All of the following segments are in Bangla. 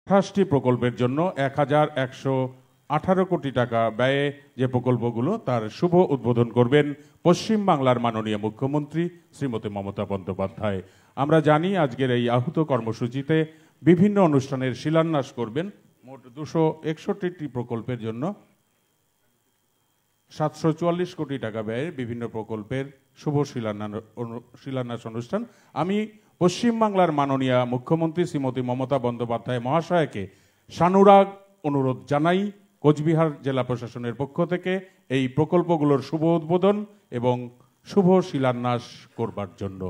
28টি প্রকল্পের জন্য 1118 কোটি টাকা ব্যয়ে যে প্রকল্পগুলো তার শুভ উদ্বোধন করবেন পশ্চিম বাংলার মাননীয় মুখ্যমন্ত্রী শ্রীমতী মমতা বন্দ্যোপাধ্যায়। আমরা জানি আজকের এই আহুত কর্মসূচিতে বিভিন্ন অনুষ্ঠানের শিলান্যাস করবেন মোট 261টি প্রকল্পের জন্য 744 কোটি টাকা ব্যয়ে বিভিন্ন প্রকল্পের শুভ শিলান্যাস অনুষ্ঠান। আমি পশ্চিমবাংলার মাননীয় মুখ্যমন্ত্রী শ্রীমতী মমতা বন্দ্যোপাধ্যায় মহাশয়কে সানুরাগ অনুরোধ জানাই কোচবিহার জেলা প্রশাসনের পক্ষ থেকে এই প্রকল্পগুলোর শুভ উদ্বোধন এবং শুভ শিলান্যাস করবার জন্য।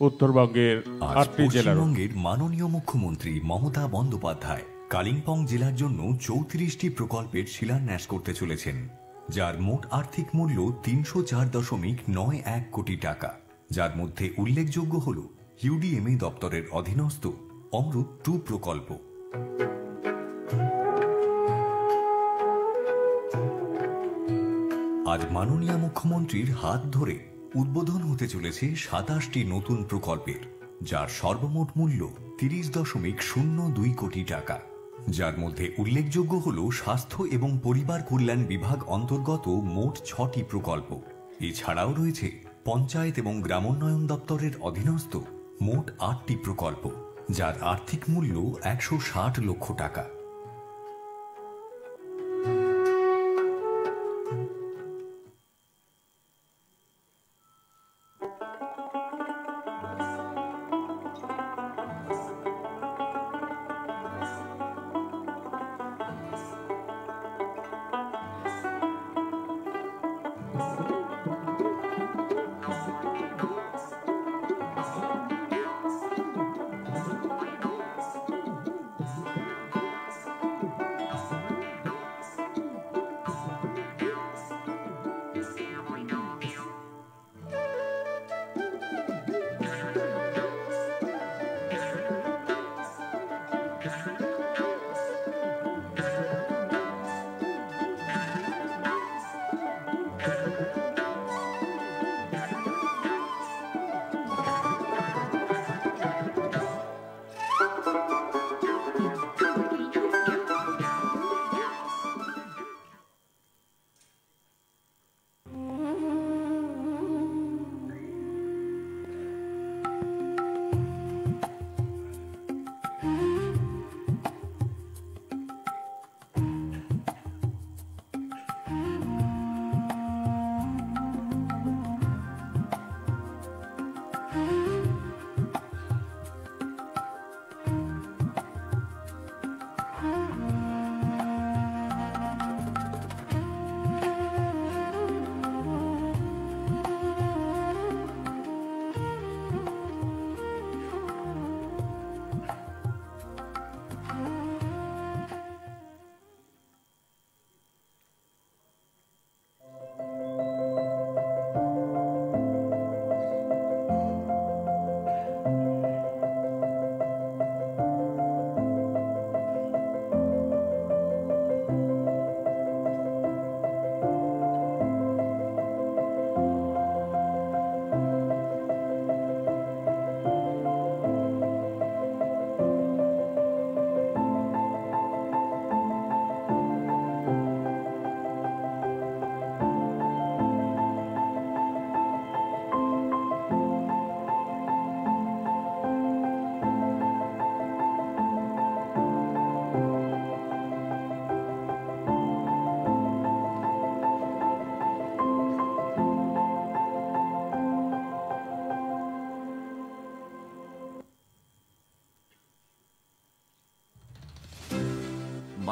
উত্তরবঙ্গের 8টি জেলার মাননীয় মুখ্যমন্ত্রী মমতা বন্দ্যোপাধ্যায় কালিম্পং জেলার জন্য 34টি প্রকল্পের শিলান্যাস করতে চলেছেন, যার মোট আর্থিক মূল্য 304.91 কোটি টাকা। যার মধ্যে উল্লেখযোগ্য হল ইউডিএমএ দপ্তরের অধীনস্থ অমৃত 2 প্রকল্প। আজ মাননীয় মুখ্যমন্ত্রীর হাত ধরে উদ্বোধন হতে চলেছে 27টি নতুন প্রকল্পের, যার সর্বমোট মূল্য 30.02 কোটি টাকা। যার মধ্যে উল্লেখযোগ্য হল স্বাস্থ্য এবং পরিবার কল্যাণ বিভাগ অন্তর্গত মোট 6টি প্রকল্প। এছাড়াও রয়েছে পঞ্চায়েত এবং গ্রামোন্নয়ন দপ্তরের অধীনস্থ মোট 8টি প্রকল্প, যার আর্থিক মূল্য 160 লক্ষ টাকা।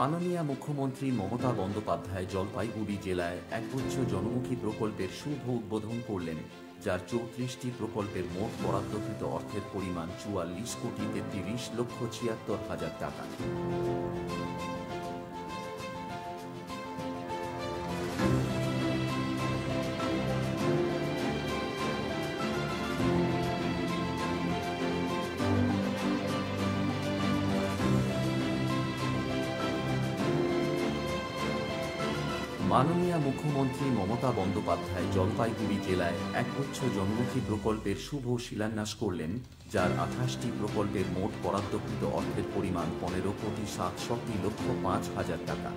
মাননীয় মুখ্যমন্ত্রী মমতা বন্দ্যোপাধ্যায় জলপাইগুড়ি জেলায় একগুচ্ছ জনমুখী প্রকল্পের শুভ উদ্বোধন করলেন, যার 34টি প্রকল্পের মোট বরাদ্দকৃত অর্থের পরিমাণ 44,33,76,76,000 টাকা। মাননীয় মুখ্যমন্ত্রী মমতা বন্দ্যোপাধ্যায় জলপাইগুড়ি জেলায় একগুচ্ছ জনমুখী প্রকল্পের শুভ শিলান্যাস করলেন, যার 28টি প্রকল্পের মোট বরাদ্দকৃত অর্থের পরিমাণ 15,67,05,000 টাকা।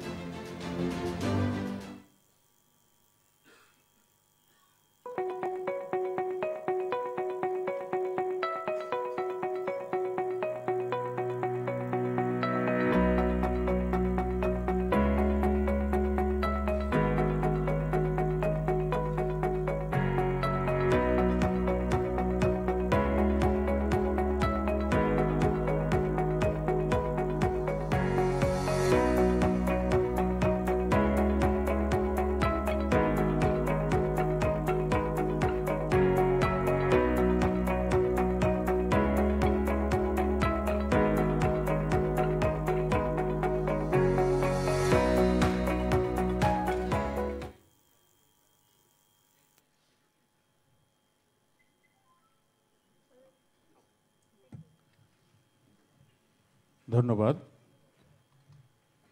ধন্যবাদ।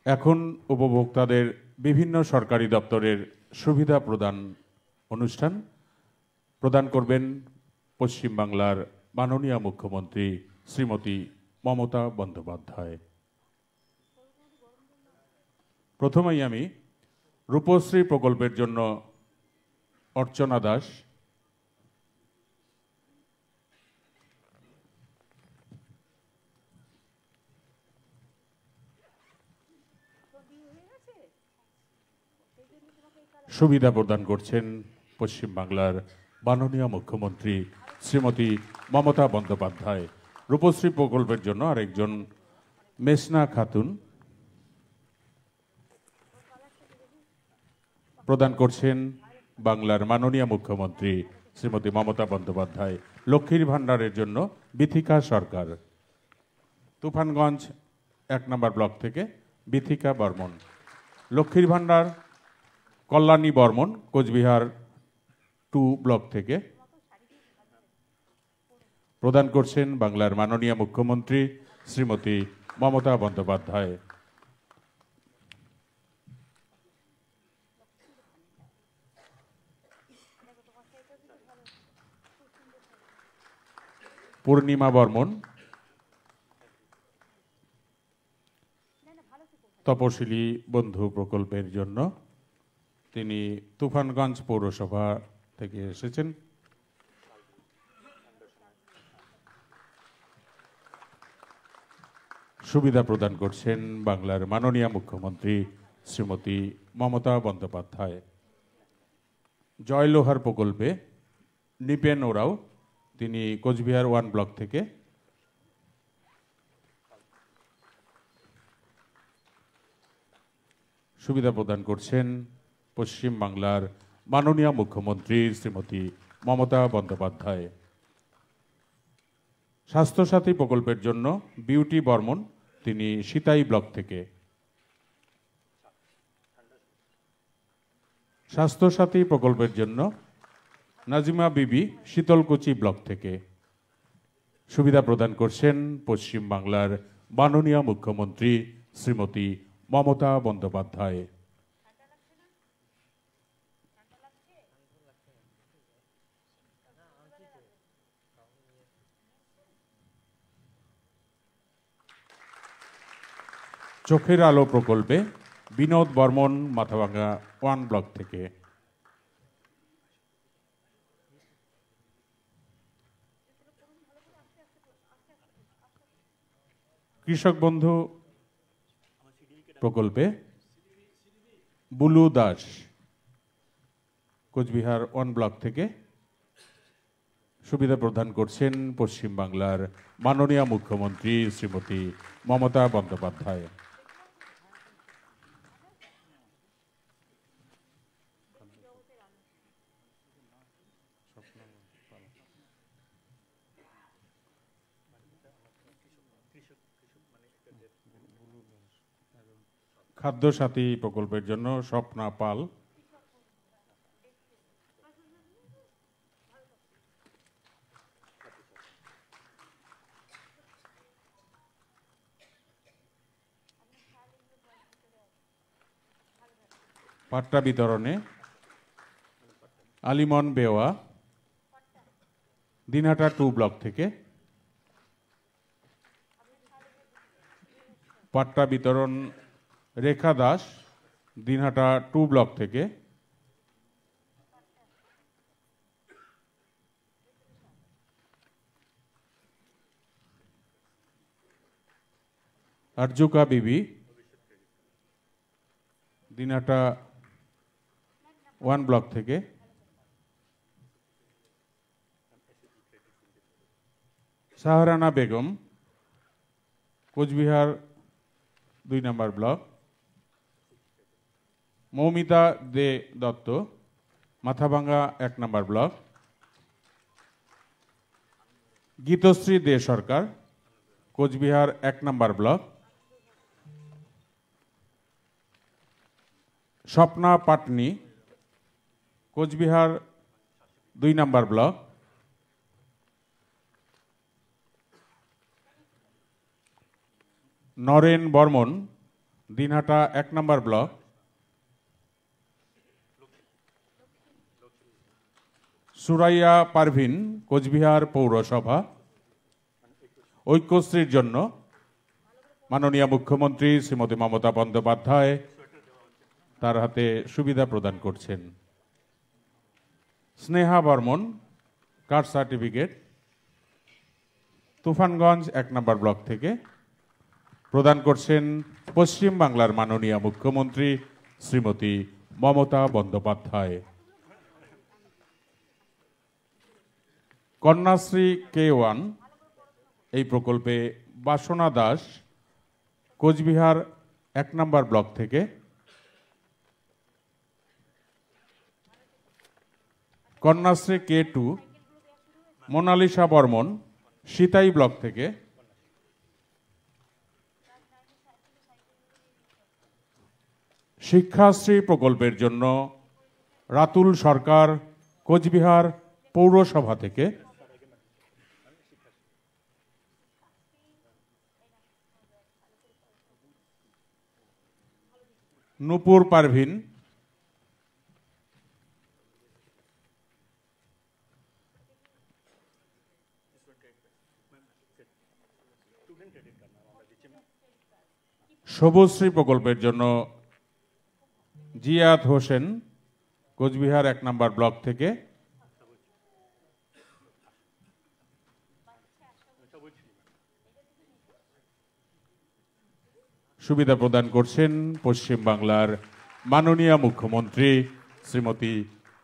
এখন উপভোক্তাদের বিভিন্ন সরকারি দপ্তরের সুবিধা প্রদান অনুষ্ঠান প্রদান করবেন পশ্চিমবাংলার মাননীয় মুখ্যমন্ত্রী শ্রীমতী মমতা বন্দ্যোপাধ্যায়। প্রথমেই আমি রূপশ্রী প্রকল্পের জন্য অর্চনা দাস, সুবিধা প্রদান করছেন পশ্চিমবাংলার মাননীয় মুখ্যমন্ত্রী শ্রীমতী মমতা বন্দ্যোপাধ্যায়। রূপশ্রী প্রকল্পের জন্য আরেকজন মেসনা খাতুন প্রদান করছেন বাংলার মাননীয় মুখ্যমন্ত্রী শ্রীমতী মমতা বন্দ্যোপাধ্যায়। লক্ষ্মীর ভাণ্ডারের জন্য বিথিকা সরকার, তুফানগঞ্জ 1 নম্বর ব্লক থেকে বিথিকা বর্মন। লক্ষ্মীর ভাণ্ডার কল্যাণী বর্মন, কোচবিহার 2 ব্লক থেকে প্রদান করছেন বাংলার মাননীয় মুখ্যমন্ত্রী শ্রীমতী মমতা বন্দ্যোপাধ্যায়। পূর্ণিমা বর্মন তপশিলি বন্ধু প্রকল্পের জন্য, তিনি তুফানগঞ্জ পৌরসভা থেকে এসেছেন। সুবিধা প্রদান করছেন বাংলার মাননীয় মুখ্যমন্ত্রী শ্রীমতী মমতা বন্দ্যোপাধ্যায়। জয়লোহার প্রকল্পে নিপেন ওরাও, তিনি কোচবিহার 1 ব্লক থেকে সুবিধা প্রদান করছেন পশ্চিমবাংলার মাননীয় মুখ্যমন্ত্রী শ্রীমতী মমতা বন্দ্যোপাধ্যায়। স্বাস্থ্যসাথী প্রকল্পের জন্য বিউটি বর্মন, তিনি সিতাই ব্লক থেকে। স্বাস্থ্যসাথী প্রকল্পের জন্য নাজিমা বিবি শীতলকুচি ব্লক থেকে। সুবিধা প্রদান করছেন পশ্চিমবাংলার মাননীয় মুখ্যমন্ত্রী শ্রীমতী মমতা বন্দ্যোপাধ্যায়। চোখের আলো প্রকল্পে বিনোদ বর্মন, মাথাভাঙ্গা 1 ব্লক থেকে। কৃষক বন্ধু প্রকল্পে বুলু দাস, কোচবিহার 1 ব্লক থেকে সুবিধা প্রদান করছেন পশ্চিমবাংলার মাননীয় মুখ্যমন্ত্রী শ্রীমতী মমতা বন্দ্যোপাধ্যায়। খাদ্য সাথী প্রকল্পের জন্য স্বপ্না পাল। পাট্টা বিতরণে আলিমন বেওয়া, দিনহাটা 2 ব্লক থেকে। পাট্টা বিতরণ রেখা দাস, দিনহাটা 2 ব্লক থেকে। আরজুকা বিবি, দিনহাটা 1 ব্লক থেকে। সাহারানা বেগম, কোচবিহার 2 নম্বর ব্লক। মৌমিতা দে দত্ত, মাথাভাঙ্গা 1 নম্বর ব্লক। গীতশ্রী দে সরকার, কোচবিহার 1 নম্বর ব্লক। স্বপ্না পাটনি, কোচবিহার 2 নম্বর ব্লক। নরেন বর্মন, দিনহাটা 1 নম্বর ব্লক। সুরাইয়া পারভিন, কোচবিহার পৌরসভা। ঐক্যশ্রীর জন্য মাননীয় মুখ্যমন্ত্রী শ্রীমতী মমতা বন্দ্যোপাধ্যায় তার হাতে সুবিধা প্রদান করছেন। স্নেহা বর্মন, কাস্ট সার্টিফিকেট, তুফানগঞ্জ 1 নম্বর ব্লক থেকে প্রদান করছেন পশ্চিম বাংলার মাননীয় মুখ্যমন্ত্রী শ্রীমতী মমতা বন্দ্যোপাধ্যায়। কন্যাশ্রী K1 এই প্রকল্পে বাসনা দাস, কোচবিহার 1 নম্বর ব্লক থেকে। কন্যাশ্রী K2 মোনালিসা বর্মন, সিতাই ব্লক থেকে। শিক্ষাশ্রী প্রকল্পের জন্য রাতুল সরকার, কোচবিহার পৌরসভা থেকে। নূপুর পারভিন, সবুজশ্রী প্রকল্পের জন্য জিয়াদ হোসেন, কোচবিহার 1 নম্বর ব্লক থেকে। সুবিধা প্রদান করছেন পশ্চিম বাংলার মাননীয় মুখ্যমন্ত্রী শ্রীমতী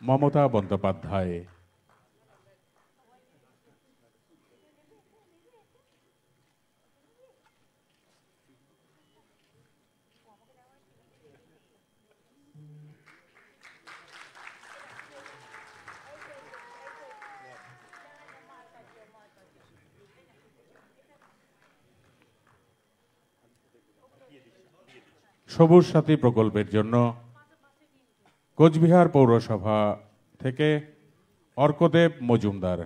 মমতা বন্দ্যোপাধ্যায়। সবুজ সাথী প্রকল্পের জন্য কোচবিহার পৌরসভা থেকে অর্কদেব মজুমদার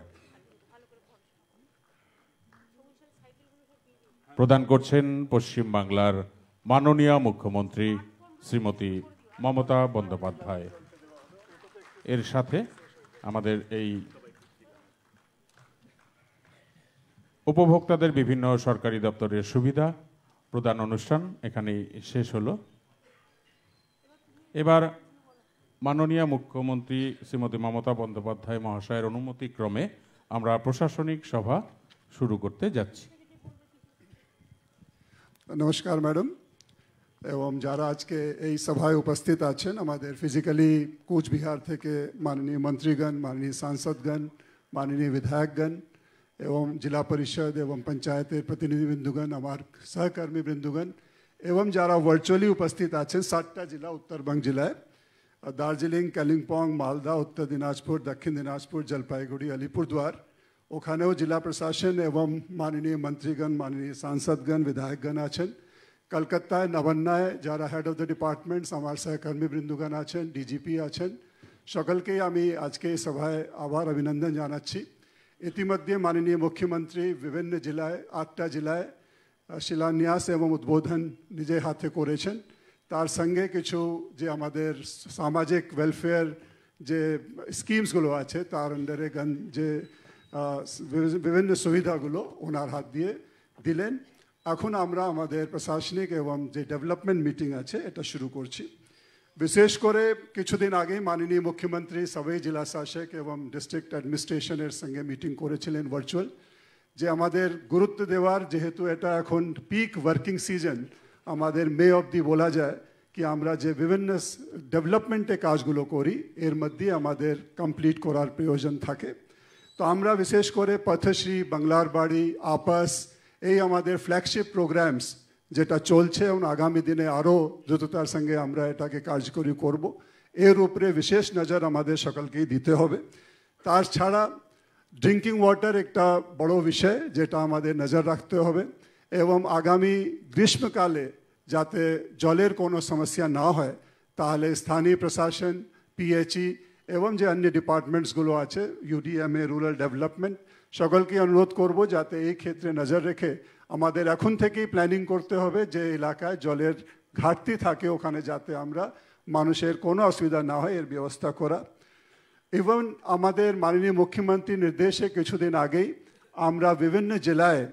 প্রদান করছেন পশ্চিম বাংলার মাননীয় মুখ্যমন্ত্রী শ্রীমতী মমতা বন্দ্যোপাধ্যায়। এর সাথে আমাদের এই উপভোক্তাদের বিভিন্ন সরকারি দপ্তরের সুবিধা প্রদান অনুষ্ঠান এখানেই শেষ হলো। এবার মাননীয় মুখ্যমন্ত্রী শ্রীমতী মমতা বন্দ্যোপাধ্যায় মহাশয়ের অনুমতিক্রমে আমরা প্রশাসনিক সভা শুরু করতে যাচ্ছি। নমস্কার ম্যাডাম এবং যারা আজকে এই সভায় উপস্থিত আছেন, আমাদের ফিজিক্যালি কোচবিহার থেকে মাননীয় মন্ত্রীগণ, মাননীয় সাংসদগণ, মাননীয় বিধায়কগণ এবং জেলা পরিষদ এবং পঞ্চায়েতের প্রতিনিধিবৃন্দগণ, আমার সহকর্মী বৃন্দগণ এবং যারা ভার্চুয়ালি উপস্থিত আছেন 7টা জেলা উত্তরবঙ্গ জেলায়, দার্জিলিং, কালিম্পং, মালদা, উত্তর দিনাজপুর, দক্ষিণ দিনাজপুর, জলপাইগুড়ি, আলিপুরদুয়ার ওখানেও জেলা প্রশাসন এবং মাননীয় মন্ত্রীগণ, মাননীয় সাংসদগণ, বিধায়কগণ আছেন। কলকাতায় নবান্নায় যারা হেড অফ দ্য ডিপার্টমেন্টস, আমার সহকর্মী বৃন্দগণ আছেন, ডিজিপি আছেন, সকলকেই আমি আজকে এই সভায় আবার অভিনন্দন জানাচ্ছি। ইতিমধ্যে মাননীয় মুখ্যমন্ত্রী বিভিন্ন জেলায় 8টা জেলায় শিলান্যাস এবং উদ্বোধন নিজে হাতে করেছেন। তার সঙ্গে কিছু যে আমাদের সামাজিক ওয়েলফেয়ার যে স্কিমসগুলো আছে তার আন্ডারে যে বিভিন্ন সুবিধাগুলো ওনার হাত দিয়ে দিলেন। এখন আমরা আমাদের প্রশাসনিক এবং যে ডেভেলপমেন্ট মিটিং আছে এটা শুরু করছি। বিশেষ করে কিছুদিন আগে মাননীয় মুখ্যমন্ত্রী সবাই জেলা শাসক এবং ডিস্ট্রিক্ট অ্যাডমিনিস্ট্রেশনের সঙ্গে মিটিং করেছিলেন ভার্চুয়াল, যে আমাদের গুরুত্ব দেওয়ার, যেহেতু এটা এখন পিক ওয়ার্কিং সিজন, আমাদের মে অবধি বলা যায় কি আমরা যে বিভিন্ন ডেভেলপমেন্টে কাজগুলো করি এর মধ্যে আমাদের কমপ্লিট করার প্রয়োজন থাকে। তো আমরা বিশেষ করে পথশ্রী, বাংলার বাড়ি, আপস, এই আমাদের ফ্ল্যাগশিপ প্রোগ্রামস যেটা চলছে এবং আগামী দিনে আরও দ্রুততার সঙ্গে আমরা এটাকে কার্যকরী করব, এর উপরে বিশেষ নজর আমাদের সকলকেই দিতে হবে। তার ছাড়া ড্রিঙ্কিং ওয়াটার একটা বড় বিষয় যেটা আমাদের নজর রাখতে হবে, এবং আগামী গ্রীষ্মকালে যাতে জলের কোনো সমস্যা না হয় তাহলে স্থানীয় প্রশাসন, পিএইচই এবং যে অন্য ডিপার্টমেন্টসগুলো আছে, ইউডিএমএ, রুরাল ডেভেলপমেন্ট, সকলকে অনুরোধ করব যাতে এই ক্ষেত্রে নজর রেখে আমাদের এখন থেকেই প্ল্যানিং করতে হবে যে এলাকায় জলের ঘাটতি থাকে ওখানে যাতে আমরা মানুষের কোনো অসুবিধা না হয় এর ব্যবস্থা করা। এবং আমাদের মাননীয় মুখ্যমন্ত্রীর নির্দেশে কিছুদিন আগেই আমরা বিভিন্ন জেলায়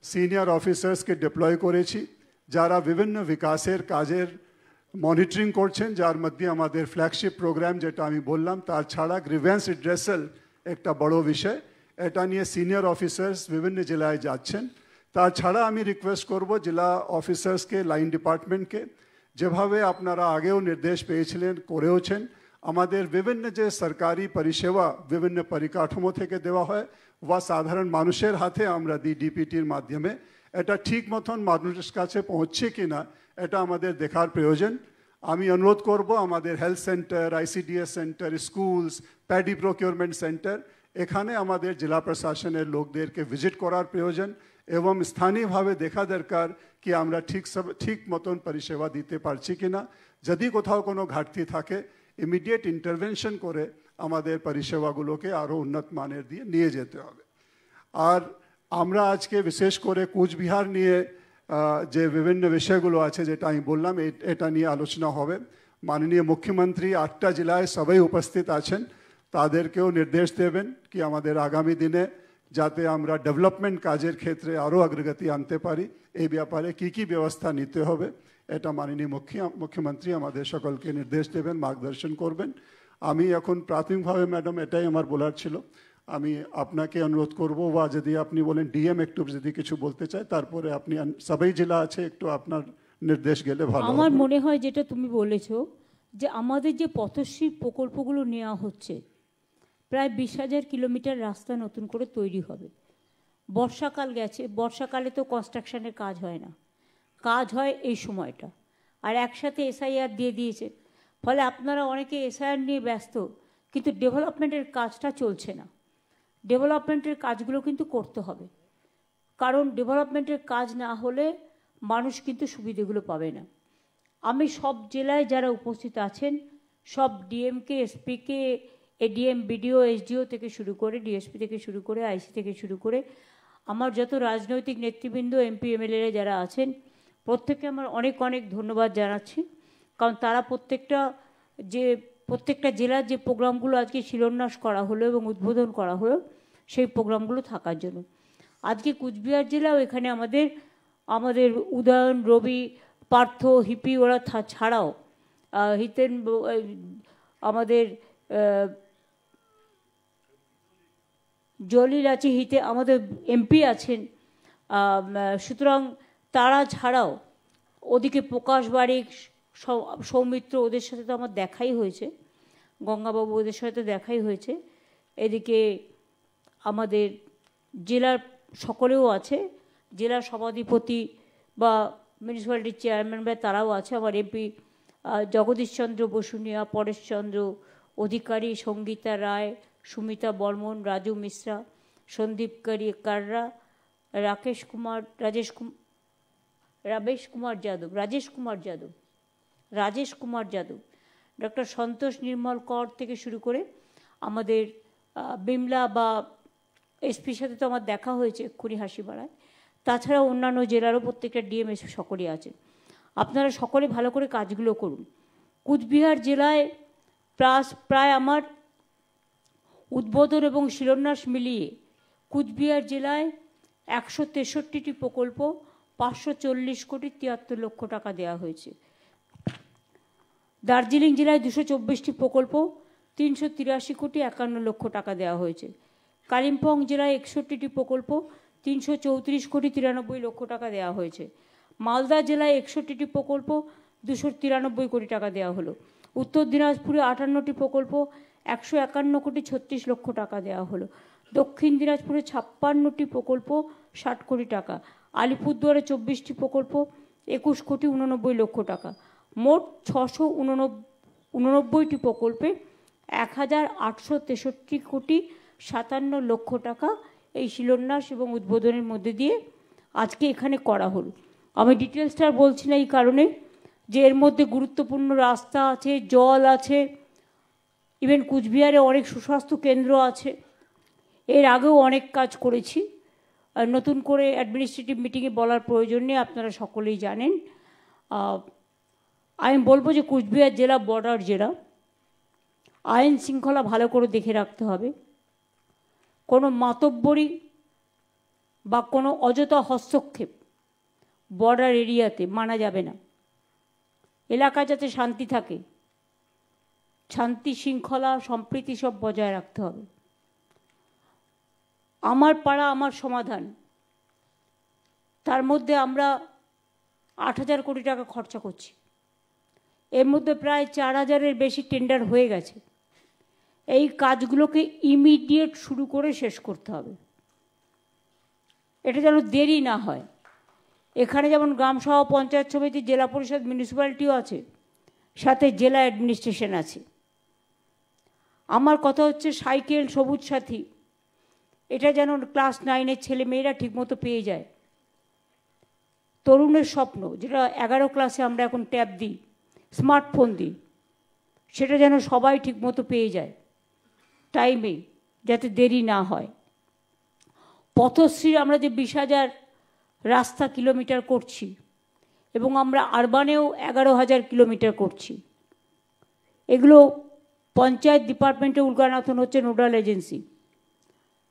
সিনিয়র অফিসার্সকে ডিপ্লয় করেছি যারা বিভিন্ন বিকাশের কাজের মনিটরিং করছেন, যার মধ্যে আমাদের ফ্ল্যাগশিপ প্রোগ্রাম যেটা আমি বললাম, তার ছাড়া গ্রিভেন্স রিড্রেসাল একটা বড় বিষয়, এটা নিয়ে সিনিয়র অফিসার্স বিভিন্ন জেলায় যাচ্ছেন। তাছাড়া আমি রিকোয়েস্ট করব জেলা অফিসার্সকে, লাইন ডিপার্টমেন্টকে, যেভাবে আপনারা আগেও নির্দেশ পেয়েছিলেন, করেওছেন, আমাদের বিভিন্ন যে সরকারি পরিষেবা বিভিন্ন পরিকাঠামো থেকে দেওয়া হয় বা সাধারণ মানুষের হাতে আমরা দিই ডিপিটির মাধ্যমে, এটা ঠিক মতন মানুষের কাছে পৌঁছছে কি না এটা আমাদের দেখার প্রয়োজন। আমি অনুরোধ করব আমাদের health centre, ICDS centre, schools, paddy procurement centre, এখানে আমাদের জেলা প্রশাসনের লোকদেরকে ভিজিট করার প্রয়োজন এবং স্থানীয়ভাবে দেখা দরকার কি আমরা ঠিক মতন পরিষেবা দিতে পারছি কিনা। যদি কোথাও কোনো ঘাটতি থাকে ইমিডিয়েট ইন্টারভেনশন করে আমাদের পরিষেবাগুলোকে আরও উন্নত মানের দিয়ে নিয়ে যেতে হবে। আর আমরা আজকে বিশেষ করে কুচবিহার নিয়ে যে বিভিন্ন বিষয়গুলো আছে যেটা আমি বললাম এটা নিয়ে আলোচনা হবে। মাননীয় মুখ্যমন্ত্রী 8টা জেলায় সবাই উপস্থিত আছেন, তাদেরকেও নির্দেশ দেবেন কি আমাদের আগামী দিনে যাতে আমরা ডেভেলপমেন্ট কাজের ক্ষেত্রে আরও অগ্রগতি আনতে পারি এই ব্যাপারে কী কী ব্যবস্থা নিতে হবে এটা মাননীয় মুখ্যমন্ত্রী আমাদের সকলকে নির্দেশ দেবেন, মার্গদর্শন করবেন। আমি এখন প্রাথমিকভাবে ম্যাডাম এটাই আমার বলার ছিল, আমি আপনাকে অনুরোধ করব বা যদি আপনি বলেন ডিএম একটু যদি কিছু বলতে চায়, তারপরে আপনি সবাই জেলা আছে একটু আপনার নির্দেশ গেলে ভালো। আমার মনে হয় যেটা তুমি বলেছো যে আমাদের যে পথশ্রী প্রকল্পগুলো নেওয়া হচ্ছে, প্রায় 20,000 কিলোমিটার রাস্তা নতুন করে তৈরি হবে। বর্ষাকাল গেছে, বর্ষাকালে তো কনস্ট্রাকশনের কাজ হয় না, কাজ হয় এই সময়টা, আর একসাথে এসআইআর দিয়ে দিয়েছে, ফলে আপনারা অনেকে এসআইআর নিয়ে ব্যস্ত, কিন্তু ডেভেলপমেন্টের কাজটা চলছে না। ডেভেলপমেন্টের কাজগুলো কিন্তু করতে হবে, কারণ ডেভেলপমেন্টের কাজ না হলে মানুষ কিন্তু সুবিধেগুলো পাবে না। আমি সব জেলায় যারা উপস্থিত আছেন, সব ডিএমকে, এসপিকে, এডিএম, বিডিও, এসডিও থেকে শুরু করে, ডিএসপি থেকে শুরু করে, আইসি থেকে শুরু করে আমার যত রাজনৈতিক নেতৃবৃন্দ, এমপি, এমএলএরা যারা আছেন, প্রত্যেককে আমার অনেক অনেক ধন্যবাদ জানাচ্ছি, কারণ তারা প্রত্যেকটা জেলার যে প্রোগ্রামগুলো আজকে শিলান্যাস করা হলো এবং উদ্বোধন করা হলো সেই প্রোগ্রামগুলো থাকার জন্য। আজকে কুচবিহার জেলাও এখানে আমাদের উদয়ন, রবি, পার্থ, হিপি ওরা ছাড়াও হিতেন, আমাদের জলিল আছে, হিতে আমাদের এমপি আছেন, সুতরাং তারা ছাড়াও ওদিকে প্রকাশ বারিক, সৌমিত্র, ওদের সাথে তো আমার দেখাই হয়েছে, গঙ্গাবাবু ওদের সাথে দেখাই হয়েছে, এদিকে আমাদের জেলার সকলেও আছে, জেলার সভাধিপতি বা মিউনিসিপ্যালিটির চেয়ারম্যান বা তারাও আছে, আমার এমপি জগদীশচন্দ্র বসুনিয়া, পরেশচন্দ্র অধিকারী, সঙ্গীতা রায়, সুমিতা বর্মন, রাজু মিশ্রা, সন্দীপ কাররা, রাজেশ কুমার যাদব, ডক্টর সন্তোষ নির্মল কর থেকে শুরু করে আমাদের বিমলা বা এসপির সাথে তো আমার দেখা হয়েছে এক্ষুনি হাসিপাড়ায়, তাছাড়া অন্যান্য জেলারও প্রত্যেকটা ডিএমএস সকলেই আছেন। আপনারা সকলে ভালো করে কাজগুলো করুন। কুচবিহার জেলায় প্রায় আমার উদ্বোধন এবং শিলান্যাস মিলিয়ে কুচবিহার জেলায় 163টি প্রকল্প 540 কোটি 73 লক্ষ টাকা দেওয়া হয়েছে। দার্জিলিং জেলায় 224টি প্রকল্প 383 কোটি 51 লক্ষ টাকা দেওয়া হয়েছে। কালিম্পং জেলায় 61টি প্রকল্প 334 কোটি 93 লক্ষ টাকা দেওয়া হয়েছে। মালদা জেলায় 61টি প্রকল্প 293 কোটি টাকা দেওয়া হলো। উত্তর দিনাজপুরে 58টি প্রকল্প 151 কোটি 36 লক্ষ টাকা দেওয়া হলো। দক্ষিণ দিনাজপুরে 56টি প্রকল্প 60 কোটি টাকা। আলিপুরদুয়ারে 24টি প্রকল্প 21 কোটি 89 লক্ষ টাকা। মোট 689টি প্রকল্পে 1863 কোটি 57 লক্ষ টাকা এই শিলান্যাস এবং উদ্বোধনের মধ্যে দিয়ে আজকে এখানে করা হলো। আমি ডিটেলসটা বলছি না এই কারণে যে এর মধ্যে গুরুত্বপূর্ণ রাস্তা আছে, জল আছে, ইভেন কুচবিহারে অনেক সুস্বাস্থ্য কেন্দ্র আছে। এর আগেও অনেক কাজ করেছি, আর নতুন করে অ্যাডমিনিস্ট্রেটিভ মিটিংয়ে বলার প্রয়োজন নেই, আপনারা সকলেই জানেন। আমি বলবো যে কুচবিহার জেলা বর্ডার জেলা, আইন শৃঙ্খলা ভালো করে দেখে রাখতে হবে। কোনো মাতব্বরি বা কোনো অযথা হস্তক্ষেপ বর্ডার এরিয়াতে মানা যাবে না। এলাকা যাতে শান্তি থাকে, শান্তি শৃঙ্খলা সম্প্রীতি সব বজায় রাখতে হবে। আমার পাড়া আমার সমাধান, তার মধ্যে আমরা 8,000 কোটি টাকা খরচা করছি। এর মধ্যে প্রায় 4,000-এর বেশি টেন্ডার হয়ে গেছে। এই কাজগুলোকে ইমিডিয়েট শুরু করে শেষ করতে হবে, এটা যেন দেরি না হয়। এখানে যেমন গ্রামসভা, পঞ্চায়েত সমিতি, জেলা পরিষদ, মিউনিসিপ্যালিটিও আছে, সাথে জেলা অ্যাডমিনিস্ট্রেশন আছে। আমার কথা হচ্ছে সাইকেল, সবুজ সাথী, এটা যেন ক্লাস 9-এর ছেলে মেয়েরা ঠিকমতো পেয়ে যায়। তরুণের স্বপ্ন, যেটা 11 ক্লাসে আমরা এখন ট্যাব দিই, স্মার্টফোন দিই, সেটা যেন সবাই ঠিকমতো পেয়ে যায় টাইমে, যাতে দেরি না হয়। পথশ্রী আমরা যে 20,000 রাস্তা কিলোমিটার করছি, এবং আমরা আরবানেও 11,000 কিলোমিটার করছি। এগুলো পঞ্চায়েত ডিপার্টমেন্টে উলগানাথন হচ্ছে নোডাল এজেন্সি।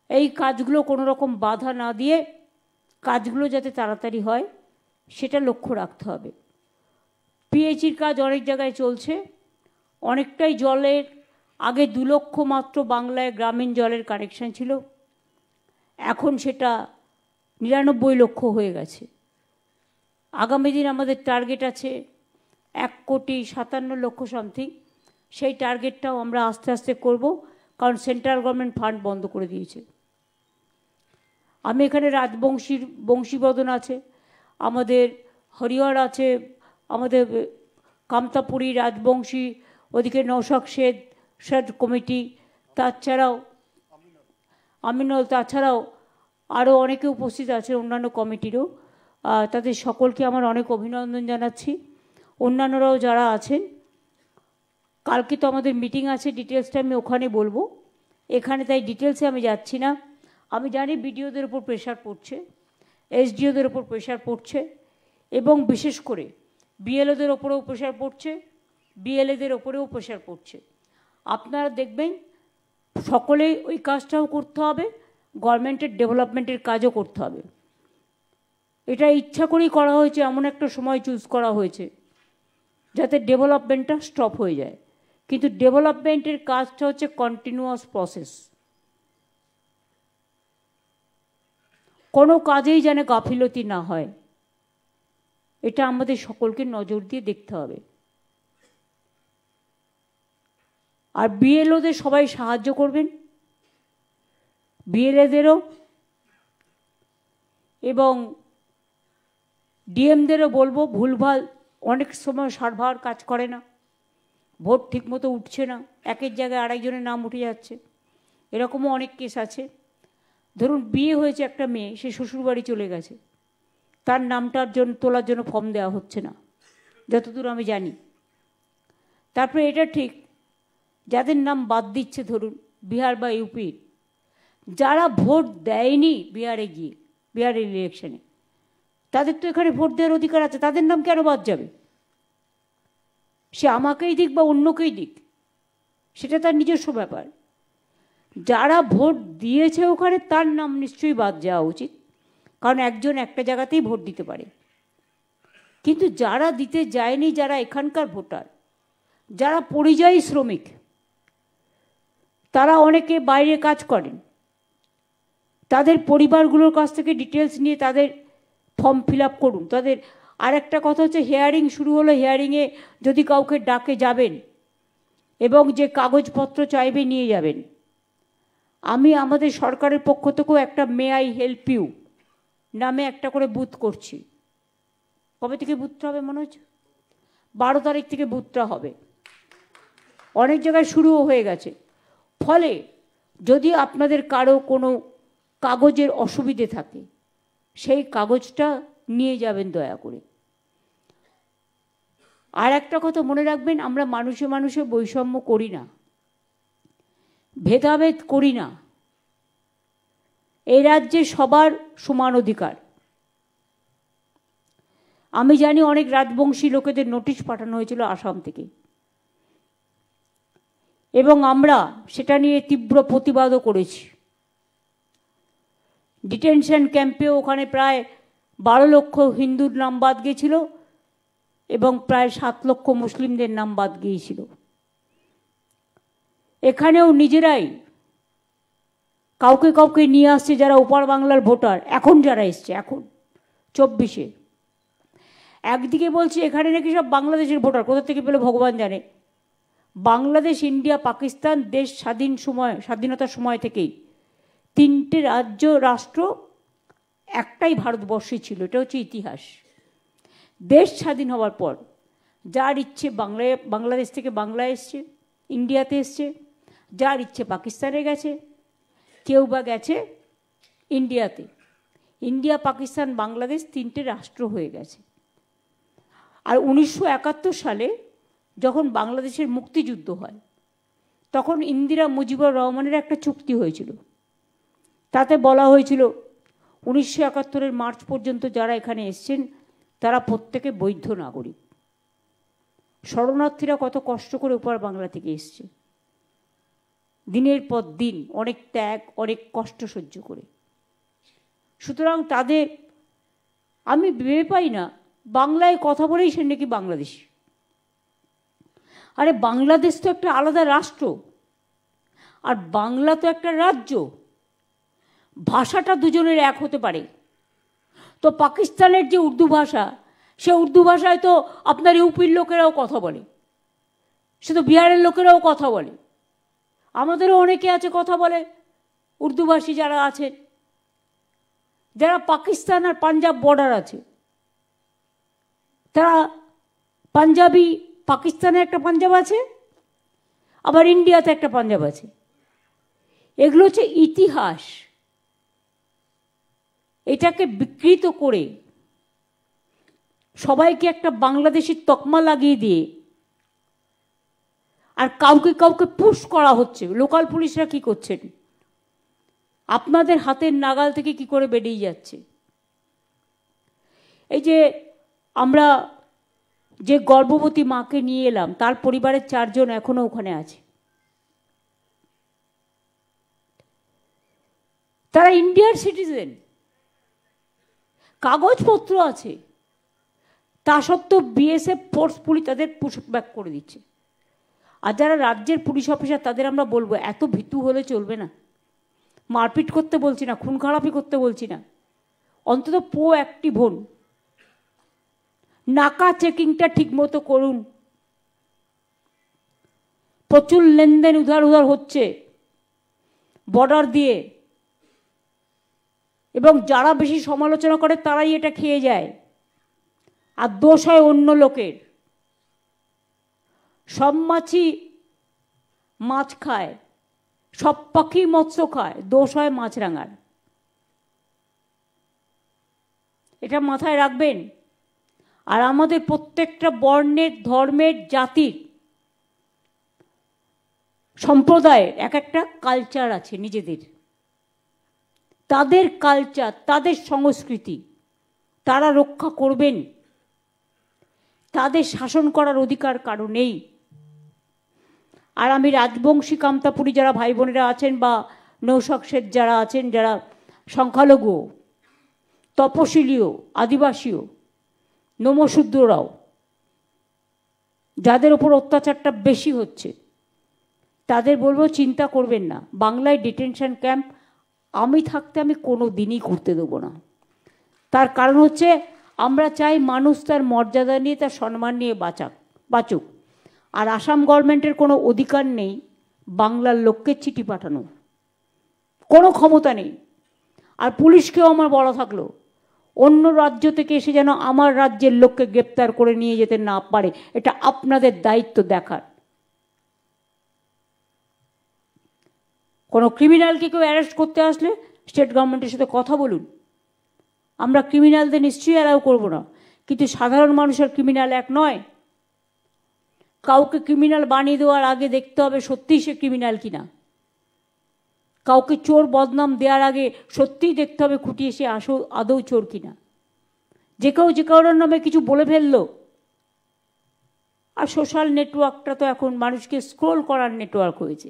এই কাজগুলো কোনো রকম বাধা না দিয়ে কাজগুলো যাতে তাড়াতাড়ি হয় সেটা লক্ষ্য রাখতে হবে। পিএইচির কাজ অনেক জায়গায় চলছে, অনেকটাই জলের, আগে 2 লক্ষ মাত্র বাংলায় গ্রামীণ জলের কানেকশন ছিল, এখন সেটা 99 লক্ষ হয়ে গেছে। আগামী দিন আমাদের টার্গেট আছে 1,57 লক্ষ সামথিং। সেই টার্গেটটাও আমরা আস্তে আস্তে করব, কারণ সেন্ট্রাল গভর্নমেন্ট ফান্ড বন্ধ করে দিয়েছে। আমি এখানে বংশীবদন আছে, আমাদের হরিহর আছে, আমাদের কামতাপুরী, রাজবংশী, ওদিকে নৌশাক শেড কমিটি, তাছাড়াও আমিনল, তাছাড়াও আরও অনেকে উপস্থিত আছে অন্যান্য কমিটিরও। তাদের সকলকে আমার অনেক অভিনন্দন জানাচ্ছি। অন্যান্যরাও যারা আছেন, কালকে তো আমাদের মিটিং আছে, ডিটেলসটা আমি ওখানে বলবো, এখানে তাই ডিটেলসে আমি যাচ্ছি না। আমি জানি বিডিওদের উপর প্রেশার পড়ছে, এসডিওদের উপর প্রেশার পড়ছে, এবং বিশেষ করে বিএলওদের ওপরেও প্রেশার পড়ছে, বিএলএদের ওপরেও প্রেশার পড়ছে। আপনারা দেখবেন সকলেই ওই কাজটাও করতে হবে, গভর্নমেন্টের ডেভেলপমেন্টের কাজও করতে হবে। এটা ইচ্ছা করেই করা হয়েছে, এমন একটা সময় চুজ করা হয়েছে যাতে ডেভেলপমেন্টটা স্টপ হয়ে যায়। কিন্তু ডেভেলপমেন্টের কাজটা হচ্ছে কন্টিনিউয়াস প্রসেস, কোনো কাজেই যেন গাফিলতি না হয়, এটা আমাদের সকলকে নজর দিয়ে দেখতে হবে। আর বিএলওদের সবাই সাহায্য করবেন, বিএলএদেরও এবং ডিএমদেরও বলবো, ভুলভাল অনেক সময় সার্ভার কাজ করে না, ভোট ঠিকমতো উঠছে না, একের জায়গায় আরেকজনের নাম উঠে যাচ্ছে, এরকমও অনেক কেস আছে। ধরুন বিয়ে হয়েছে একটা মেয়ে, সে শ্বশুরবাড়ি চলে গেছে, তার নামটার জন্য তোলার জন্য ফর্ম দেওয়া হচ্ছে না, যতদূর আমি জানি। তারপরে এটা ঠিক, যাদের নাম বাদ দিচ্ছে ধরুন বিহার বা ইউপির, যারা ভোট দেয়নি বিহারে গিয়ে, বিহারের ইলেকশনে, তাদের তো এখানে ভোট দেওয়ার অধিকার আছে, তাদের নাম কেন বাদ যাবে? সে আমাকেই দিক বা অন্যকেই দিক, সেটা তার নিজস্ব ব্যাপার। যারা ভোট দিয়েছে ওখানে তার নাম নিশ্চয়ই বাদ যাওয়া উচিত, কারণ একজন একটা জায়গাতেই ভোট দিতে পারে। কিন্তু যারা দিতে যায়নি, যারা এখানকার ভোটার, যারা পরিযায়ী শ্রমিক, তারা অনেকে বাইরে কাজ করেন, তাদের পরিবারগুলোর কাছ থেকে ডিটেলস নিয়ে তাদের ফর্ম ফিল আপ করুন। তাদের আর একটা কথা হচ্ছে, হিয়ারিং শুরু হলো, হিয়ারিংয়ে যদি কাউকে ডাকে যাবেন এবং যে কাগজপত্র চাইবে নিয়ে যাবেন। আমি আমাদের সরকারের পক্ষ থেকেও একটা মে আই হেল্প ইউ নামে একটা করে বুথ করছি। কবে থেকে বুথটা হবে মনে হচ্ছে? 12 তারিখ থেকে বুথটা হবে, অনেক জায়গায় শুরুও হয়ে গেছে। ফলে যদি আপনাদের কারো কোনো কাগজের অসুবিধে থাকে, সেই কাগজটা নিয়ে যাবেন দয়া করে। আর একটা কথা মনে রাখবেন, আমরা মানুষে মানুষে বৈষম্য করি না, ভেদাভেদ করি না। এই রাজ্যে সবার সমান অধিকার। আমি জানি অনেক রাজবংশী লোকেদের নোটিশ পাঠানো হয়েছিল আসাম থেকে, এবং আমরা সেটা নিয়ে তীব্র প্রতিবাদও করেছি। ডিটেনশন ক্যাম্পেও ওখানে প্রায় 12 লক্ষ হিন্দুর নাম বাদ গিয়েছিল এবং প্রায় 7 লক্ষ মুসলিমদের নাম বাদ গিয়েছিল। এখানেও নিজেরাই কাউকে কাউকে নিয়ে আসছে যারা ওপার বাংলার ভোটার, এখন যারা এসছে, এখন 24-এ। একদিকে বলছে এখানে নাকি সব বাংলাদেশের ভোটার, কোথা থেকে পেলে ভগবান জানে। বাংলাদেশ, ইন্ডিয়া, পাকিস্তান দেশ স্বাধীনতার সময় থেকেই 3টে রাষ্ট্র একটাই ভারতবর্ষে ছিল, এটা হচ্ছে ইতিহাস। দেশ স্বাধীন হওয়ার পর যার ইচ্ছে বাংলাদেশ থেকে বাংলায় এসছে, ইন্ডিয়াতে এসছে, যার ইচ্ছে পাকিস্তানে গেছে, কেউ বা গেছে ইন্ডিয়াতে। ইন্ডিয়া, পাকিস্তান, বাংলাদেশ 3টে রাষ্ট্র হয়ে গেছে। আর 1971 সালে যখন বাংলাদেশের মুক্তিযুদ্ধ হয়, তখন ইন্দিরা মুজিবুর রহমানের একটা চুক্তি হয়েছিল। তাতে বলা হয়েছিল 1971 মার্চ পর্যন্ত যারা এখানে এসছেন তারা প্রত্যেকে বৈধ নাগরিক। শরণার্থীরা কত কষ্ট করে ওপার বাংলা থেকে এসছে, দিনের পর দিন, অনেক ত্যাগ, অনেক কষ্ট সহ্য করে। সুতরাং তাদের আমি ভেবে পাই না বাংলায় কথা বলেই সে নাকি বাংলাদেশি। আরে বাংলাদেশ তো একটা আলাদা রাষ্ট্র, আর বাংলা তো একটা রাজ্য। ভাষাটা দুজনের এক হতে পারে। তো পাকিস্তানের যে উর্দু ভাষা, সে উর্দু ভাষায় তো আপনার ইউপির লোকেরাও কথা বলে, সে তো বিহারের লোকেরাও কথা বলে, আমাদেরও অনেকে আছে কথা বলে উর্দুভাষী যারা আছে, যারা পাকিস্তান আর পাঞ্জাব বর্ডার আছে, তারা পাঞ্জাবি, পাকিস্তানে একটা পাঞ্জাব আছে, আবার ইন্ডিয়াতে একটা পাঞ্জাব আছে। এগুলো হচ্ছে ইতিহাস। এটাকে বিকৃত করে সবাইকে একটা বাংলাদেশি তকমা লাগিয়ে দিয়ে আর কাউকে কাউকে পুশ করা হচ্ছে। লোকাল পুলিশরা কি করছেন? আপনাদের হাতের নাগাল থেকে কি করে বেরিয়ে যাচ্ছে। এই যে আমরা যে গর্ভবতী মাকে নিয়ে এলাম, তার পরিবারের 4 জন এখনো ওখানে আছে। তারা ইন্ডিয়ার সিটিজেন, কাগজপত্র আছে, তা সত্ত্বেও বিএসএফ ফোর্সফুলি তাদের পুশ ব্যাক করে দিচ্ছে। আর যারা রাজ্যের পুলিশ অফিসার, তাদের আমরা বলবো এত ভীতু হলে চলবে না। মারপিট করতে বলছি না, খুন খারাপি করতে বলছি না, অন্তত প্রোঅ্যাক্টিভ হন। নাকা চেকিংটা ঠিক মতো করুন। প্রচুর লেনদেন উধার হচ্ছে বর্ডার দিয়ে, এবং যারা বেশি সমালোচনা করে তারাই এটা খেয়ে যায়, আর দোষ হয় অন্য লোকের। সব মাছই মাছ খায়, সব পাখি মৎস্য খায়, দোষ হয় মাছরাঙার। এটা মাথায় রাখবেন। আর আমাদের প্রত্যেকটা বর্ণের, ধর্মের, জাতির, সম্প্রদায়ের এক একটা কালচার আছে নিজেদের। তাদের কালচার, তাদের সংস্কৃতি তারা রক্ষা করবেন। তাদের শাসন করার অধিকার কারো নেই। আর আমি রাজবংশী কামতাপুরী যারা ভাই বোনেরা আছেন, বা নৌশক শেঠ যারা আছেন, যারা সংখ্যালঘু, তপশিলীয়, আদিবাসীও, নমশূদ্ররাও, যাদের ওপর অত্যাচারটা বেশি হচ্ছে, তাদের বলবো চিন্তা করবেন না। বাংলায় ডিটেনশন ক্যাম্প আমি থাকতে আমি কোনো দিনই করতে দেবো না। তার কারণ হচ্ছে আমরা চাই মানুষ তার মর্যাদা নিয়ে, তার সম্মান নিয়ে বাঁচুক। আর আসাম গভর্নমেন্টের কোনো অধিকার নেই বাংলার লোককে চিঠি পাঠানো, কোনো ক্ষমতা নেই। আর পুলিশকেও আমার বলা থাকলো, অন্য রাজ্য থেকে এসে যেন আমার রাজ্যের লোককে গ্রেপ্তার করে নিয়ে যেতে না পারে, এটা আপনাদের দায়িত্ব দেখার। কোনো ক্রিমিনালকে কেউ অ্যারেস্ট করতে আসলে স্টেট গভর্নমেন্টের সাথে কথা বলুন। আমরা ক্রিমিনালদের নিশ্চয়ই অ্যালাউ করব না, কিন্তু সাধারণ মানুষের ক্রিমিনাল এক নয়। কাউকে ক্রিমিনাল বানিয়ে দেওয়ার আগে দেখতে হবে সত্যিই সে ক্রিমিনাল কিনা। কাউকে চোর বদনাম দেওয়ার আগে সত্যিই দেখতে হবে খুঁটিয়ে সে আদৌ চোর কিনা। যে কেউ যে কারোর নামে কিছু বলে ফেললো। আর সোশ্যাল নেটওয়ার্কটা তো এখন মানুষকে স্ক্রোল করার নেটওয়ার্ক হয়েছে।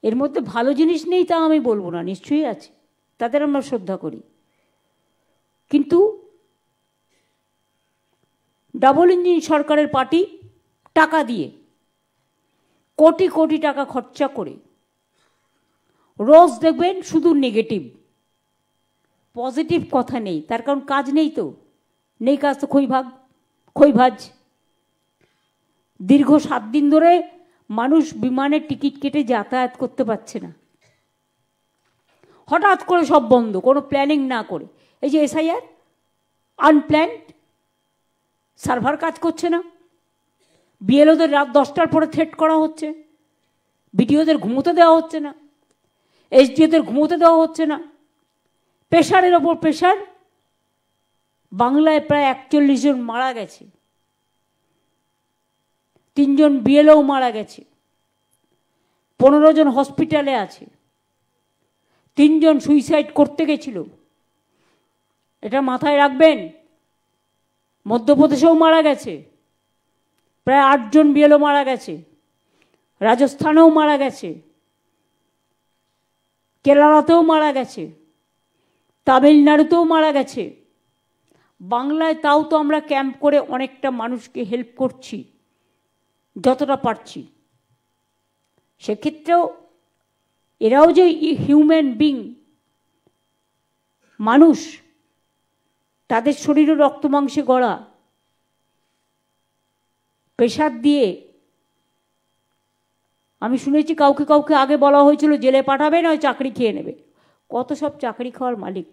এর মধ্যে ভালো জিনিস নেই তা আমি বলবো না, নিশ্চয়ই আছে, তাদের আমরা শ্রদ্ধা করি। কিন্তু ডাবল ইঞ্জিন সরকারের পার্টি টাকা দিয়ে, কোটি কোটি টাকা খরচা করে রোজ দেখবেন শুধু নেগেটিভ, পজিটিভ কথা নেই। তার কারণ কাজ নেই, তো নেই কাজ, তো খইভাজ। দীর্ঘ 7 দিন ধরে মানুষ বিমানের টিকিট কেটে যাতায়াত করতে পারছে না। হঠাৎ করে সব বন্ধ, কোনো প্ল্যানিং না করে। এই যে এসআইআর আনপ্ল্যান্ড, সার্ভার কাজ করছে না, বিএলওদের রাত 10টার পরে থ্রেট করা হচ্ছে, বিডিওদের ঘুমোতে দেওয়া হচ্ছে না, এসডিওদের ঘুমোতে দেওয়া হচ্ছে না, প্রেশারের ওপর প্রেশার। বাংলায় প্রায় 41 জন মারা গেছে, 3 জন বিএলও মারা গেছে, 15 জন হসপিটালে আছে, 3 জন সুইসাইড করতে গেছিল। এটা মাথায় রাখবেন। মধ্যপ্রদেশেও মারা গেছে, প্রায় 8 জন বিএলও মারা গেছে, রাজস্থানেও মারা গেছে, কেরালাতেও মারা গেছে, তামিলনাড়ুতেও মারা গেছে। বাংলায় তাও তো আমরা ক্যাম্প করে অনেকটা মানুষকে হেল্প করছি যতটা পারছি। সেক্ষেত্রেও এরাও যে হিউম্যান বিং, মানুষ, তাদের শরীরে রক্ত মাংসে গড়া, প্রেশার দিয়ে। আমি শুনেছি কাউকে কাউকে আগে বলা হয়েছিল জেলে পাঠাবে, নয় চাকরি খেয়ে নেবে। কত সব চাকরি খাওয়ার মালিক।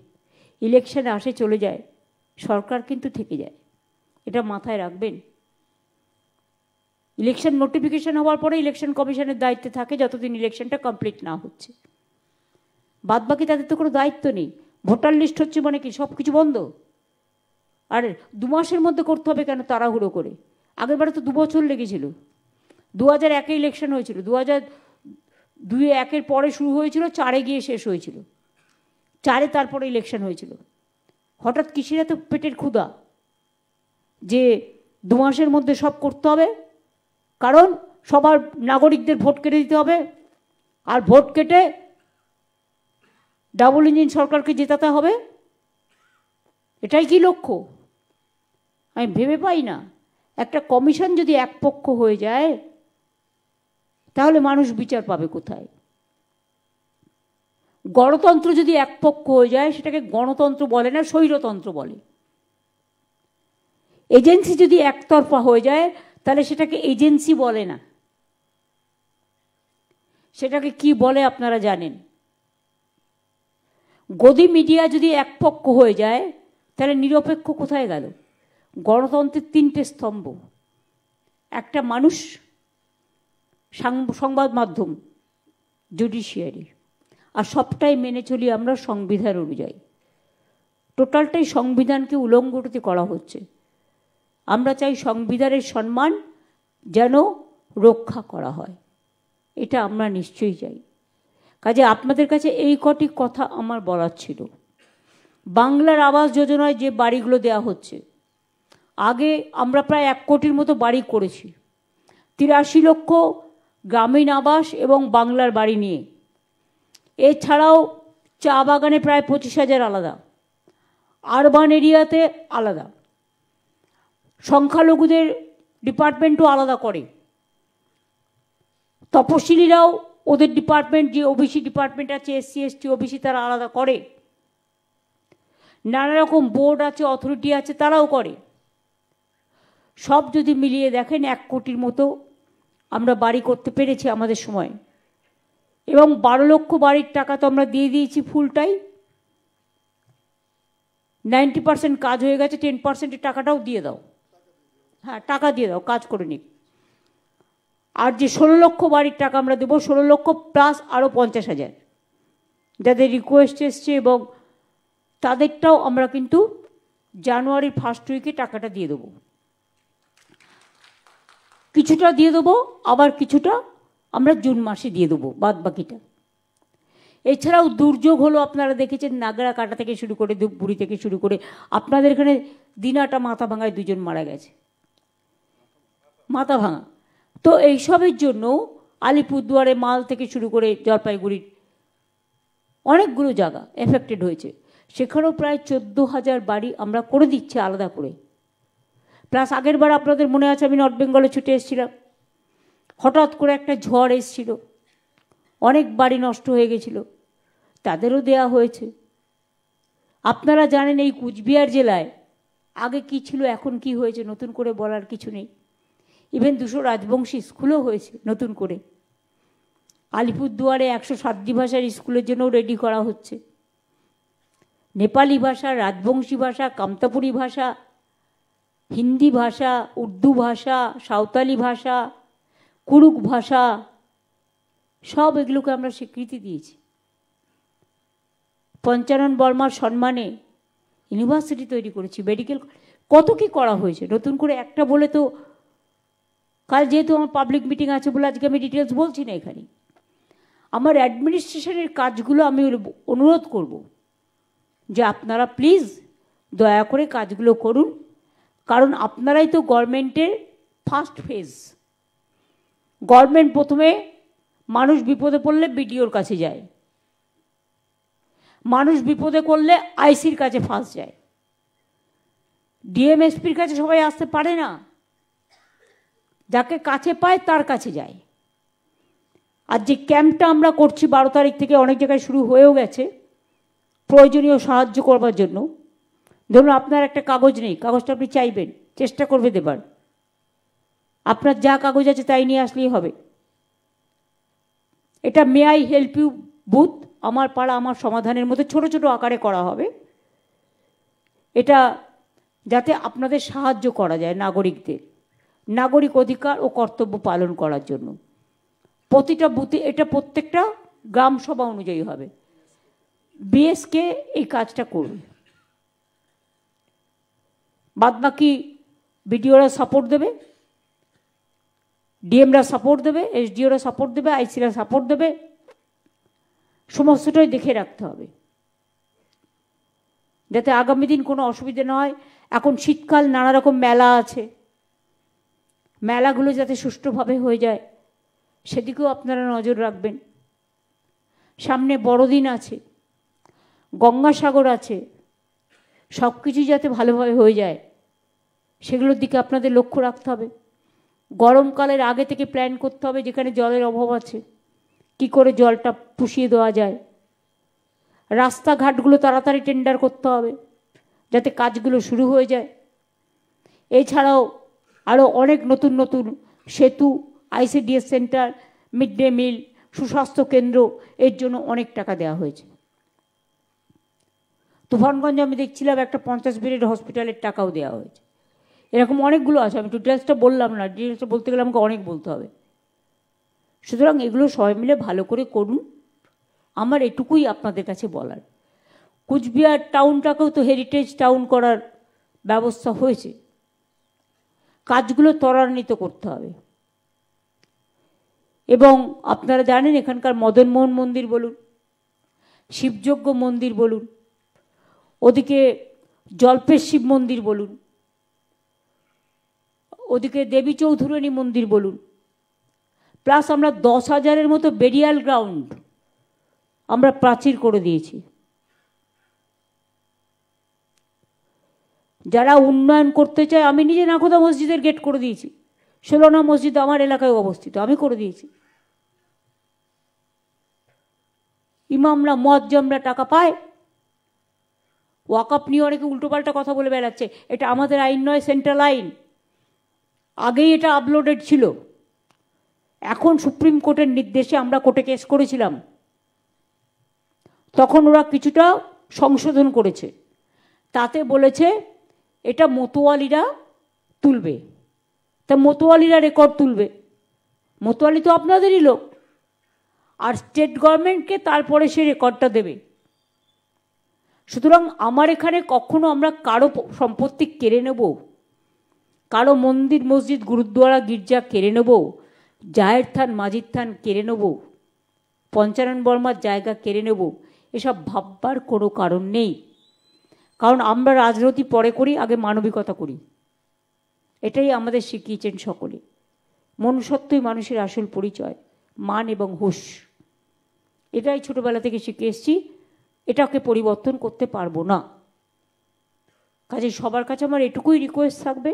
ইলেকশনে আসে চলে যায়, সরকার কিন্তু থেকে যায়। এটা মাথায় রাখবেন। ইলেকশন নোটিফিকেশন হওয়ার পরে ইলেকশন কমিশনের দায়িত্বে থাকে যতদিন ইলেকশনটা কমপ্লিট না হচ্ছে। বাদবাকি তাদের তো কোনো দায়িত্ব নেই। ভোটার লিস্ট হচ্ছে মানে কি সব কিছু বন্ধ? আর 2 মাসের মধ্যে করতে হবে কেন তাড়াহুড়ো করে? আগেরবারে তো 2 বছর লেগেছিল। 2001-এ ইলেকশন হয়েছিল, 2002-এর পরে শুরু হয়েছিল, 4-এ গিয়ে শেষ হয়েছিল, 4-এ তারপরে ইলেকশন হয়েছিল। হঠাৎ কিসের তো পেটের ক্ষুধা যে 2 মাসের মধ্যে সব করতে হবে? কারণ সবার নাগরিকদের ভোট কেটে দিতে হবে, আর ভোট কেটে ডাবল ইঞ্জিন সরকারকে জেতাতে হবে। এটাই কি লক্ষ্য? আমি ভেবে পাই না। একটা কমিশন যদি একপক্ষ হয়ে যায় তাহলে মানুষ বিচার পাবে কোথায়? গণতন্ত্র যদি একপক্ষ হয়ে যায় সেটাকে গণতন্ত্র বলে না, স্বৈরতন্ত্র বলে। এজেন্সি যদি একতরফা হয়ে যায় তাহলে সেটাকে এজেন্সি বলে না, সেটাকে কি বলে আপনারা জানেন? গদি মিডিয়া যদি একপক্ষ হয়ে যায় তাহলে নিরপেক্ষ কোথায় গেল? গণতন্ত্রের 3টে স্তম্ভ, একটা মানুষ, সংবাদ মাধ্যম, জুডিশিয়ারি, আর সবটাই মেনে চলি আমরা সংবিধান অনুযায়ী। টোটালটাই সংবিধানকে উলঙ্ঘিত করা হচ্ছে। আমরা চাই সংবিধানের সম্মান যেন রক্ষা করা হয়, এটা আমরা নিশ্চয়ই চাই। কাজে আপনাদের কাছে এই কটি কথা আমার বলার ছিল। বাংলার আবাস যোজনায় যে বাড়িগুলো দেওয়া হচ্ছে, আগে আমরা প্রায় 1 কোটির মতো বাড়ি করেছি, 83 লক্ষ গ্রামীণ আবাস এবং বাংলার বাড়ি নিয়ে। এছাড়াও চা বাগানে প্রায় 25,000 আলাদা, আরবান এরিয়াতে আলাদা, সংখ্যালঘুদের ডিপার্টমেন্টও আলাদা করে, তপশিলিরাও ওদের ডিপার্টমেন্ট, যে ওবিসি ডিপার্টমেন্ট আছে, SC ST ওবিসি, তারা আলাদা করে। নানা রকম বোর্ড আছে, অথরিটি আছে, তারাও করে। সব যদি মিলিয়ে দেখেন 1 কোটির মতো আমরা বাড়ি করতে পেরেছি আমাদের সময়। এবং 12 লক্ষ বাড়ির টাকা তো আমরা দিয়ে দিয়েছি ফুলটাই। 90% কাজ হয়ে গেছে, 10%-এর টাকাটাও দিয়ে দাও। হ্যাঁ, টাকা দিয়ে দাও, কাজ করে নিক। আর যে 16 লক্ষ বাড়ির টাকা আমরা দেবো, 16 লক্ষ প্লাস আরও 50,000 যাদের রিকোয়েস্ট এসছে, এবং তাদেরটাও আমরা কিন্তু জানুয়ারির 1st উইকে টাকাটা দিয়ে দেবো। কিছুটা দিয়ে দেবো, আবার কিছুটা আমরা জুন মাসে দিয়ে দেবো, বাদ বাকিটা। এছাড়াও দুর্যোগ হলো, আপনারা দেখেছেন নাগরা কাটা থেকে শুরু করে, ধূপগুড়ি থেকে শুরু করে, আপনাদের এখানে দিনাটা মাথা ভাঙায় 2 জন মারা গেছে, মাথা ভাঙা। তো এইসবের জন্য আলিপুরদুয়ারে মাল থেকে শুরু করে জলপাইগুড়ির অনেকগুলো জায়গা এফেক্টেড হয়েছে। সেখানেও প্রায় 14,000 বাড়ি আমরা করে দিচ্ছি আলাদা করে। প্লাস আগের বার আপনাদের মনে আছে, আমি নর্থ বেঙ্গলে ছুটে এসেছিলাম, হঠাৎ করে একটা ঝড় এসেছিল, অনেক বাড়ি নষ্ট হয়ে গেছিল, তাদেরও দেয়া হয়েছে। আপনারা জানেন এই কুচবিহার জেলায় আগে কি ছিল, এখন কি হয়েছে, নতুন করে বলার কিছু নেই। ইভেন 200 রাজবংশী স্কুলও হয়েছে নতুন করে। আলিপুরদুয়ারে 107 ভাষার স্কুলের জন্যও রেডি করা হচ্ছে। নেপালি ভাষা, রাজবংশী ভাষা, কামতাপুরি ভাষা, হিন্দি ভাষা, উর্দু ভাষা, সাঁওতালি ভাষা, কুড়ুক ভাষা, সব এগুলোকে আমরা স্বীকৃতি দিয়েছি। পঞ্চানন বর্মার সম্মানে ইউনিভার্সিটি তৈরি করেছি, মেডিকেল, কত কি করা হয়েছে নতুন করে। একটা বলে তো, কাল যেহেতু আমার পাবলিক মিটিং আছে বলে আজকে আমি ডিটেলস বলছি না এখানে। আমার অ্যাডমিনিস্ট্রেশনের কাজগুলো আমি অনুরোধ করব যে আপনারা প্লিজ দয়া করে কাজগুলো করুন, কারণ আপনারাই তো গভর্নমেন্টের ফার্স্ট ফেজ। গভর্নমেন্ট প্রথমে মানুষ বিপদে পড়লে বিডিওর কাছে যায়, মানুষ বিপদে করলে আইসির কাছে ফার্স্ট যায়, ডিএমএসপির কাছে সবাই আসতে পারে না, যাকে কাছে পায় তার কাছে যায়। আর যে ক্যাম্পটা আমরা করছি 12 তারিখ থেকে অনেক জায়গায় শুরু হয়েও গেছে, প্রয়োজনীয় সাহায্য করবার জন্য। ধরুন আপনার একটা কাগজ নেই, কাগজটা আপনি চাইবেন, চেষ্টা করবে দেবার, আপনার যা কাগজ আছে তাই নিয়ে আসলেই হবে। এটা may I help you booth, আমার পাড়া আমার সমাধানের মধ্যে ছোট ছোট আকারে করা হবে। এটা যাতে আপনাদের সাহায্য করা যায় নাগরিকদের, নাগরিক অধিকার ও কর্তব্য পালন করার জন্য। প্রতিটা বুথে এটা প্রত্যেকটা গ্রাম সভা অনুযায়ী হবে। বিএসকে এই কাজটা করবে, বাদবাকি বিডিওরা সাপোর্ট দেবে, ডিএমরা সাপোর্ট দেবে, এসডিওরা সাপোর্ট দেবে, আইসিরা সাপোর্ট দেবে। সমস্তটাই দেখে রাখতে হবে যাতে আগামী দিন কোনো অসুবিধা না হয়। এখন শীতকাল, নানা রকম মেলা আছে, মেলাগুলো যাতে সুষ্ঠুভাবে হয়ে যায় সেদিকেও আপনারা নজর রাখবেন। সামনে বড়দিন আছে, গঙ্গাসাগর আছে, সব কিছু যাতে ভালোভাবে হয়ে যায় সেগুলোর দিকে আপনাদের লক্ষ্য রাখতে হবে। গরমকালের আগে থেকে প্ল্যান করতে হবে, যেখানে জলের অভাব আছে কি করে জলটা পুষিয়ে দেওয়া যায়। রাস্তাঘাটগুলো তাড়াতাড়ি টেন্ডার করতে হবে যাতে কাজগুলো শুরু হয়ে যায়। এছাড়াও আরও অনেক নতুন নতুন সেতু, ICDS centre, mid day meal, সুস্বাস্থ্য কেন্দ্র, এর জন্য অনেক টাকা দেওয়া হয়েছে। তুফানগঞ্জে আমি দেখছিলাম একটা 50 বেডের হসপিটালের টাকাও দেওয়া হয়েছে। এরকম অনেকগুলো আছে, আমি ডিটেলসটা বললাম না, ডিটেলসটা বলতে গেলে আমাকে অনেক বলতে হবে। সুতরাং এগুলো সবাই মিলে ভালো করে করুন, আমার এটুকুই আপনাদের কাছে বলার। কুচবিহার টাউনটাকেও তো হেরিটেজ টাউন করার ব্যবস্থা হয়েছে, কাজগুলো ত্বরান্বিত করতে হবে। এবং আপনারা জানেন এখানকার মদনমোহন মন্দির বলুন, শিবযজ্ঞ মন্দির বলুন, ওদিকে জল্পেশ শিব মন্দির বলুন, ওদিকে দেবী চৌধুরানী মন্দির বলুন, প্লাস আমরা 10,000-এর মতো বেরিয়াল গ্রাউন্ড আমরা প্রাচীর করে দিয়েছি। যারা উন্নয়ন করতে চায়, আমি নিজে নাখোদা মসজিদের গেট করে দিয়েছি, 16 মসজিদ আমার এলাকায় অবস্থিত, আমি করে দিয়েছি। ইমামরা মুয়াজ্জমরা টাকা পায়, ওয়াকফ নিয়ে অনেকে উল্টোপাল্টা কথা বলে বেড়াচ্ছে, এটা আমাদের আইন নয়, সেন্ট্রাল আইন। আগেই এটা আপলোডেড ছিল, এখন সুপ্রিম কোর্টের নির্দেশে আমরা কোর্টে কেস করেছিলাম, তখন ওরা কিছুটা সংশোধন করেছে, তাতে বলেছে এটা মতোয়ালিরা তুলবে। তা মতোয়ালিরা রেকর্ড তুলবে, মতোয়ালি তো আপনাদেরই লোক, আর স্টেট গভর্নমেন্টকে তারপরে সে রেকর্ডটা দেবে। সুতরাং আমার এখানে কখনো আমরা কারো সম্পত্তি কেড়ে নেব, কারো মন্দির মসজিদ গুরুদ্বারা গির্জা কেড়ে নেব, জায়ের থান মাজির থান কেড়ে নেব, পঞ্চানন বর্মার জায়গা কেড়ে নেব, এসব ভাববার কোনো কারণ নেই। কারণ আমরা রাজনীতি পরে করি, আগে মানবিকতা করি। এটাই আমাদের শিখিয়েছেন সকলে। মনুষ্যত্বই মানুষের আসল পরিচয়, মান এবং হুঁশ। এটাই ছোটবেলা থেকে শিখে এসেছি, এটাকে পরিবর্তন করতে পারবো না। কাজে সবার কাছে আমার এটুকুই রিকোয়েস্ট থাকবে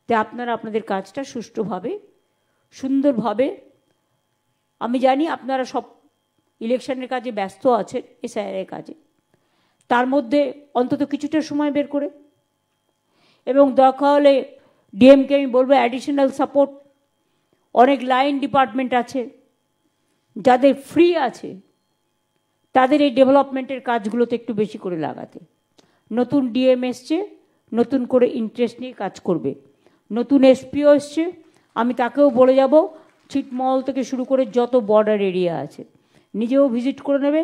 যে আপনারা আপনাদের কাজটা সুষ্ঠুভাবে সুন্দরভাবে, আমি জানি আপনারা সব ইলেকশনের কাজে ব্যস্ত আছেন, এসআইআরের কাজে, তার মধ্যে অন্তত কিছুটা সময় বের করে, এবং দরকার হলে ডিএমকে আমি বলবো অ্যাডিশনাল সাপোর্ট, অনেক লাইন ডিপার্টমেন্ট আছে যাদের ফ্রি আছে, তাদের এই ডেভেলপমেন্টের কাজগুলোতে একটু বেশি করে লাগাতে। নতুন ডিএম এসছে, নতুন করে ইন্টারেস্ট নিয়ে কাজ করবে। নতুন এসপিও এসছে, আমি তাকেও বলে যাব ছিটমহল থেকে শুরু করে যত বর্ডার এরিয়া আছে নিজেও ভিজিট করে নেবে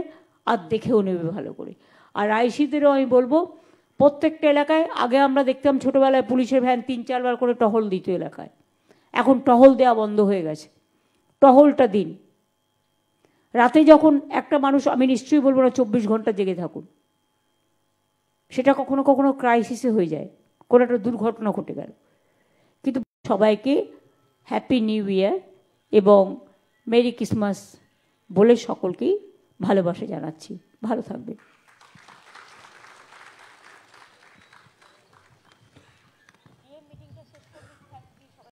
আর দেখেও নেবে ভালো করে। আর আইসিদেরও আমি বলবো প্রত্যেকটা এলাকায়, আগে আমরা দেখতাম ছোটোবেলায় পুলিশের ভ্যান 3-4 বার করে টহল দিত এলাকায়, এখন টহল দেওয়া বন্ধ হয়ে গেছে। টহলটা দিন, রাতে যখন একটা মানুষ, আমি নিশ্চয়ই বলবো না 24 ঘন্টা জেগে থাকুন, সেটা কখনো কখনো ক্রাইসিসে হয়ে যায়, কোনো একটা দুর্ঘটনা ঘটে গেল। কিন্তু সবাইকে হ্যাপি নিউ ইয়ার এবং মেরি ক্রিসমাস বলে সকলকেই ভালোবাসা জানাচ্ছি। ভালো থাকবে।